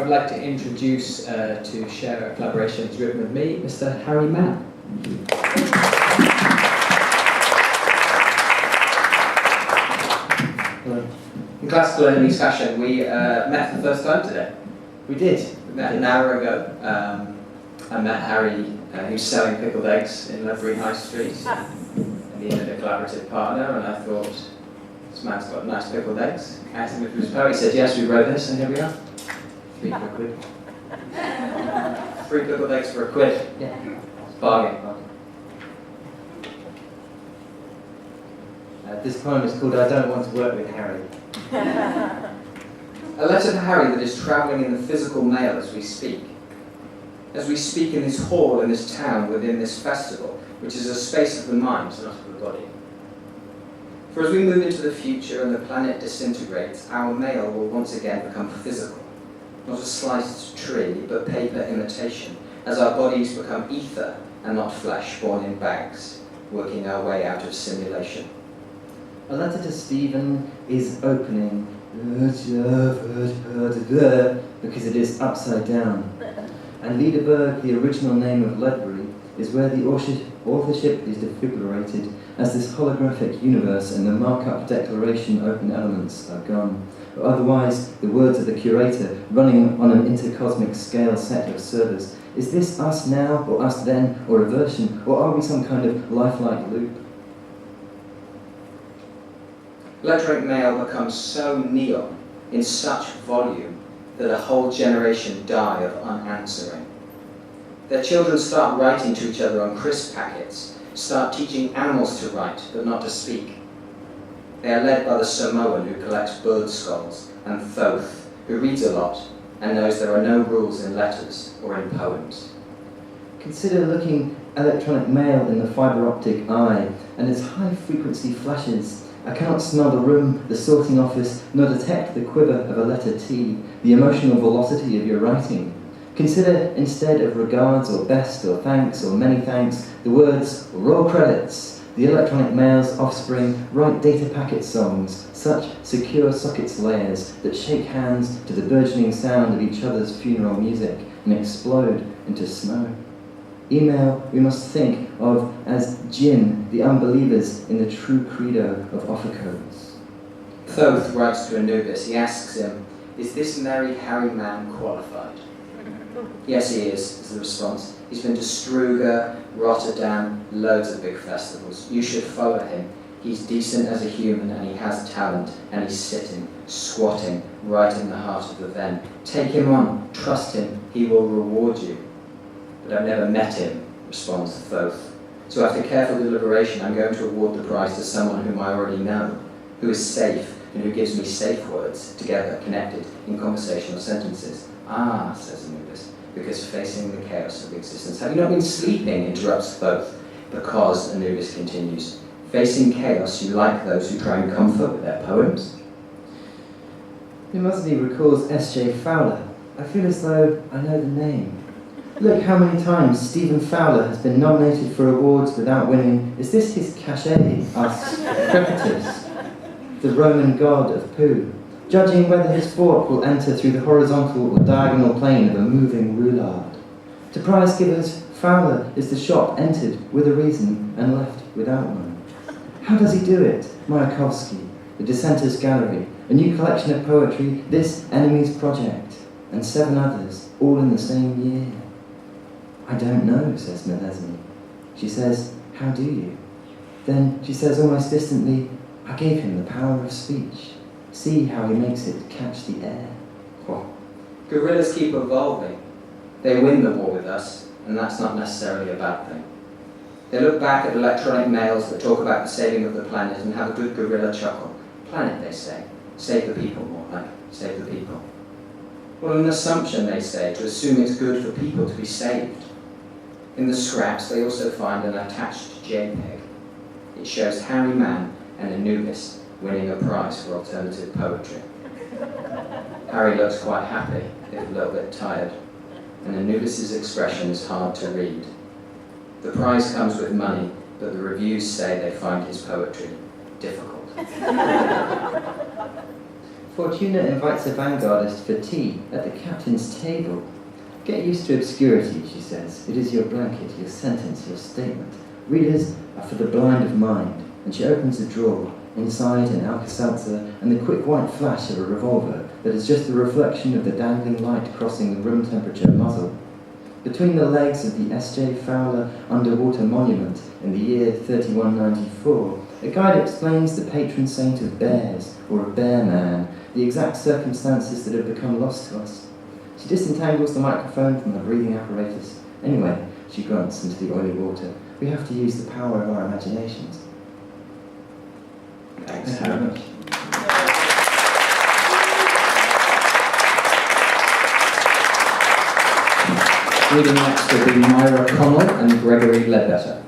would like to introduce to share a collaboration he's written with me, Mr. Harry Mann. Hello. In classical enemies fashion, we met for the first time today. We did. We met an hour ago. I met Harry, who's selling pickled eggs in Ledbury High Street. And he needed a collaborative partner, and I thought, this man's got nice pickled eggs. I asked him if he was poet. He said, yes, we wrote this, and here we are. 3 for a quid. 3 pickled eggs for a quid. Yeah. It's bargain. This poem is called I Don't Want to Work with Harry. A letter to Harry that is travelling in the physical mail as we speak. As we speak in this hall, in this town, within this festival, which is a space of the mind, not of the body. For as we move into the future and the planet disintegrates, our mail will once again become physical. Not a sliced tree, but paper imitation, as our bodies become ether and not flesh born in bags, working our way out of simulation. A letter to Stephen is opening because it is upside down. And Ledbury, the original name of Ledbury, is where the authorship is defibrillated as this holographic universe and the markup declaration open elements are gone. But otherwise, the words of the curator running on an intercosmic scale set of servers. Is this us now, or us then, or a version, or are we some kind of lifelike loop? Electronic mail becomes so neon, in such volume, that a whole generation die of unanswering. Their children start writing to each other on crisp packets, start teaching animals to write, but not to speak. They are led by the Samoan who collects bird skulls, and Thoth, who reads a lot, and knows there are no rules in letters or in poems. Consider looking electronic mail in the fibre optic eye, and its high-frequency flashes. I cannot smell the room, the sorting office, nor detect the quiver of a letter T, the emotional velocity of your writing. Consider, instead of regards or best or thanks or many thanks, the words raw credits. The electronic mail's offspring write data packet songs, such secure sockets layers that shake hands to the burgeoning sound of each other's funeral music and explode into snow. Email we must think of as jinn, the unbelievers in the true credo of offer codes. Thoth writes to Anubis. He asks him, is this merry Harry Mann qualified? Yes, he is the response. He's been to Struga, Rotterdam, loads of big festivals. You should follow him. He's decent as a human and he has talent, and he's sitting, squatting, right in the heart of the Ven. Take him on, trust him, he will reward you. But I've never met him, responds Thoth. So after careful deliberation, I'm going to award the prize to someone whom I already know, who is safe and who gives me safe words, together, connected, in conversational sentences. Ah, says Anubis, because facing the chaos of existence. Have you not been sleeping, interrupts Thoth, because, Anubis continues, facing chaos, you like those who try and comfort with their poems? Mimosity recalls S.J. Fowler. I feel as though I know the name. Look how many times Stephen Fowler has been nominated for awards without winning. Is this his cachet, asks Crepitus, the Roman god of poo, judging whether his fork will enter through the horizontal or diagonal plane of a moving roulade. To prize givers, Fowler is the shop entered with a reason and left without one. How does he do it? Mayakovsky, the Dissenters Gallery, a new collection of poetry, this Enemies Project, and 7 others, all in the same year. I don't know, says Milesny. She says, how do you? Then she says almost distantly, I gave him the power of speech. See how he makes it catch the air. Oh. Guerrillas keep evolving. They win the war with us, and that's not necessarily a bad thing. They look back at electronic mails that talk about the saving of the planet and have a good guerrilla chuckle. Planet, they say. Save the people, more like. Save the people. What an assumption, they say, to assume it's good for people to be saved. In the scraps, they also find an attached JPEG. It shows Harry Mann and Anubis winning a prize for alternative poetry. Harry looks quite happy, if a little bit tired, and Anubis's expression is hard to read. The prize comes with money, but the reviews say they find his poetry difficult. Fortuna invites a vanguardist for tea at the captain's table. Get used to obscurity, she says. It is your blanket, your sentence, your statement. Readers are for the blind of mind. And she opens a drawer. Inside, an Alka-Seltzer and the quick white flash of a revolver that is just the reflection of the dangling light crossing the room temperature muzzle. Between the legs of the S.J. Fowler underwater monument in the year 3194, a guide explains the patron saint of bears, or a bear man, the exact circumstances that have become lost to us. She disentangles the microphone from the breathing apparatus. Anyway, she grunts into the oily water. We have to use the power of our imaginations. Thanks very much. Reading next will be Myra Connell and Gregory Ledbetter.